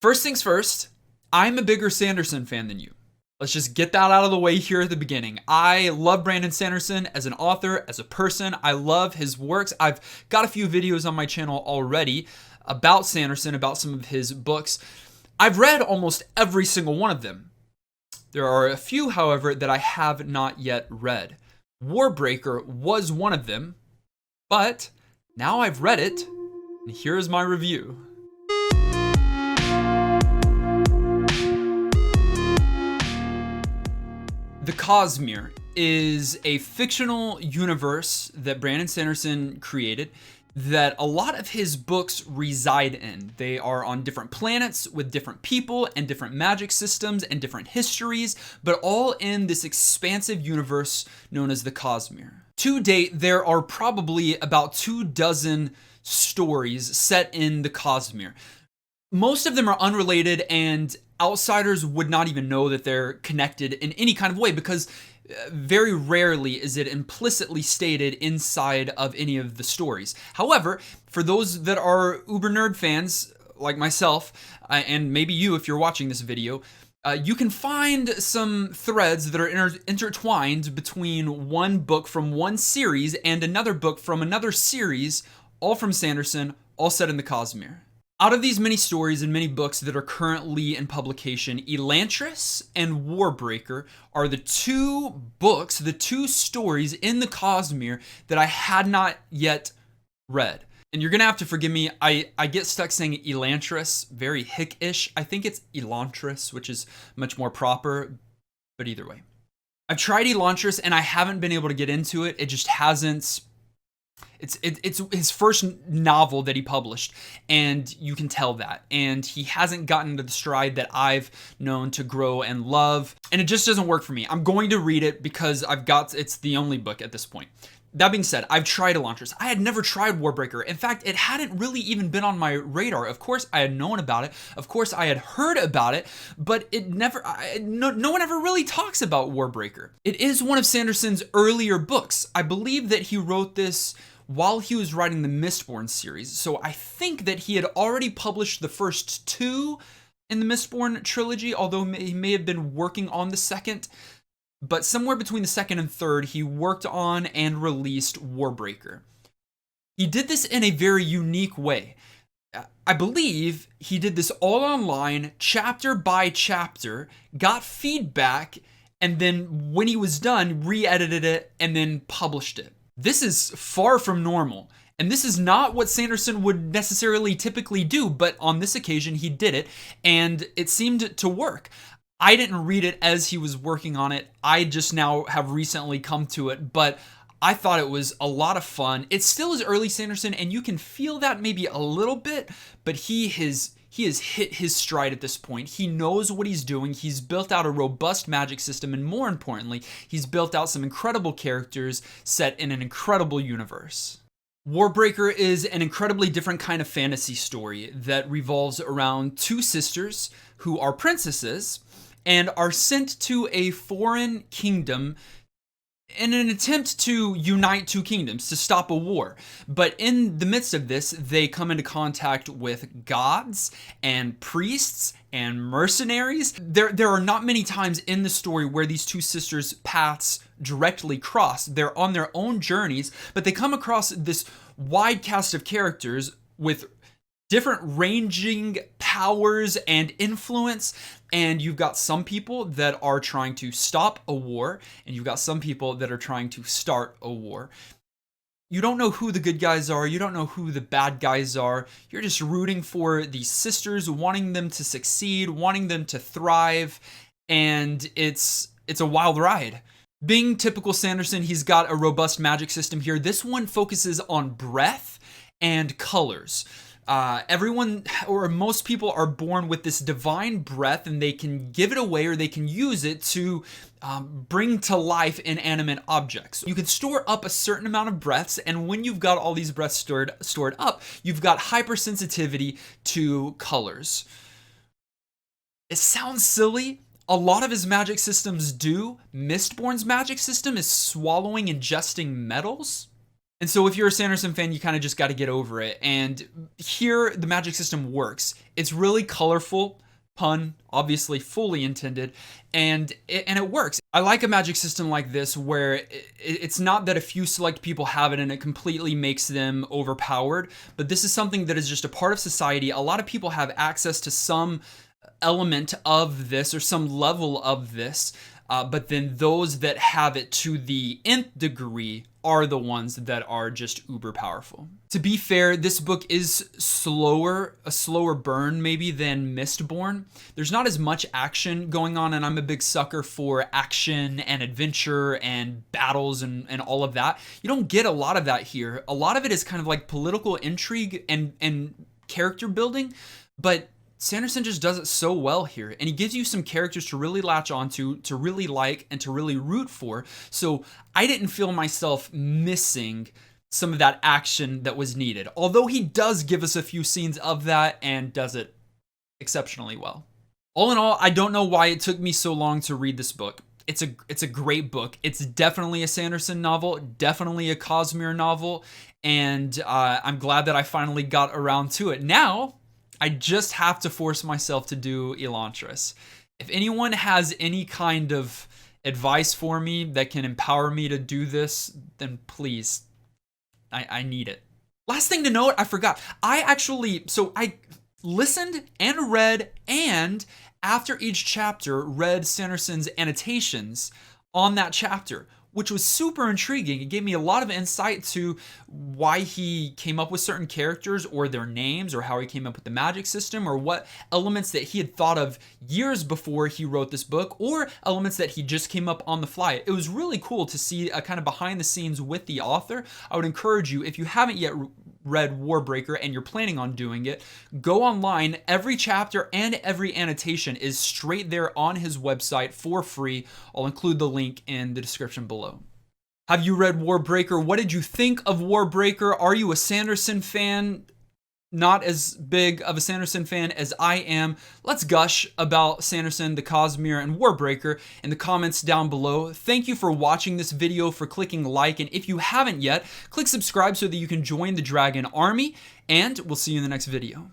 First things first, I'm a bigger Sanderson fan than you. Let's just get that out of the way here at the beginning. I love Brandon Sanderson as an author, as a person. I love his works. I've got a few videos on my channel already about Sanderson, about some of his books. I've read almost every single one of them. There are a few, however, that I have not yet read. Warbreaker was one of them, but now I've read it, and here's my review. The Cosmere is a fictional universe that Brandon Sanderson created that a lot of his books reside in. They are on different planets with different people and different magic systems and different histories, but all in this expansive universe known as the Cosmere. To date, there are probably about 24 stories set in the Cosmere. Most of them are unrelated, and outsiders would not even know that they're connected in any kind of way because very rarely is it implicitly stated inside of any of the stories. However, for those that are uber nerd fans like myself, and maybe you if you're watching this video, you can find some threads that are intertwined between one book from one series and another book from another series, all from Sanderson, all set in the Cosmere. Out of these many stories and many books that are currently in publication, Elantris and Warbreaker are the two books, the two stories in the Cosmere that I had not yet read. And you're going to have to forgive me, I get stuck saying Elantris, very hick-ish. I think it's Elantris, which is much more proper, but either way. I've tried Elantris and I haven't been able to get into it. It just hasn't... It's his first novel that he published, and you can tell that. And he hasn't gotten to the stride that I've known to grow and love, and it just doesn't work for me. I'm going to read it because it's the only book at this point. That being said, I've tried Elantris. I had never tried Warbreaker. In fact, it hadn't really even been on my radar. Of course, I had known about it. Of course, I had heard about it, but no one ever really talks about Warbreaker. It is one of Sanderson's earlier books. I believe that he wrote this while he was writing the Mistborn series. So I think that he had already published the first two in the Mistborn trilogy, although he may have been working on the second. But somewhere between the second and third, he worked on and released Warbreaker. He did this in a very unique way. I believe he did this all online, chapter by chapter, got feedback, and then when he was done, re-edited it and then published it. This is far from normal, and this is not what Sanderson would necessarily typically do, but on this occasion he did it, and it seemed to work. I didn't read it as he was working on it. I just now have recently come to it, but I thought it was a lot of fun. It still is early Sanderson, and you can feel that maybe a little bit, but he has hit his stride at this point. He knows what he's doing. He's built out a robust magic system, and more importantly, he's built out some incredible characters set in an incredible universe. Warbreaker is an incredibly different kind of fantasy story that revolves around two sisters who are princesses and are sent to a foreign kingdom in an attempt to unite two kingdoms, to stop a war. But in the midst of this, they come into contact with gods and priests and mercenaries. There are not many times in the story where these two sisters' paths directly cross. They're on their own journeys, but they come across this wide cast of characters with different ranging powers and influence, and you've got some people that are trying to stop a war, and you've got some people that are trying to start a war. You don't know who the good guys are, you don't know who the bad guys are, you're just rooting for these sisters, wanting them to succeed, wanting them to thrive, and it's a wild ride. Being typical Sanderson, he's got a robust magic system here. This one focuses on breath and colors. Everyone, or most people, are born with this divine breath, and they can give it away or they can use it to bring to life inanimate objects. You can store up a certain amount of breaths, and when you've got all these breaths stored up, you've got hypersensitivity to colors. It sounds silly. A lot of his magic systems do. Mistborn's magic system is swallowing, ingesting metals. And so if you're a Sanderson fan, you kind of just got to get over it. And here, the magic system works. It's really colorful, pun, obviously fully intended, and it works. I like a magic system like this where it's not that a few select people have it and it completely makes them overpowered, but this is something that is just a part of society. A lot of people have access to some element of this or some level of this, but then those that have it to the nth degree are the ones that are just uber powerful. To be fair, this book is a slower burn maybe than Mistborn. There's not as much action going on, and I'm a big sucker for action and adventure and battles and all of that. You don't get a lot of that here. A lot of it is kind of like political intrigue and character building, but Sanderson just does it so well here, and he gives you some characters to really latch onto, to really like, and to really root for. So I didn't feel myself missing some of that action that was needed, although he does give us a few scenes of that and does it exceptionally well. All in all, I don't know why it took me so long to read this book. It's a great book. It's definitely a Sanderson novel, definitely a Cosmere novel, and I'm glad that I finally got around to it. Now, I just have to force myself to do Elantris. If anyone has any kind of advice for me that can empower me to do this, then please, I need it. Last thing to note, I forgot. I listened and read, and after each chapter, read Sanderson's annotations on that chapter, which was super intriguing. It gave me a lot of insight to why he came up with certain characters or their names, or how he came up with the magic system, or what elements that he had thought of years before he wrote this book, or elements that he just came up on the fly. It was really cool to see a kind of behind the scenes with the author. I would encourage you, if you haven't yet read Warbreaker and you're planning on doing it, go online. Every chapter and every annotation is straight there on his website for free. I'll include the link in the description below. Have you read Warbreaker? What did you think of Warbreaker? Are you a Sanderson fan? Not as big of a Sanderson fan as I am. Let's gush about Sanderson, the Cosmere, and Warbreaker in the comments down below. Thank you for watching this video, for clicking like, and if you haven't yet, click subscribe so that you can join the Dragon Army, and we'll see you in the next video.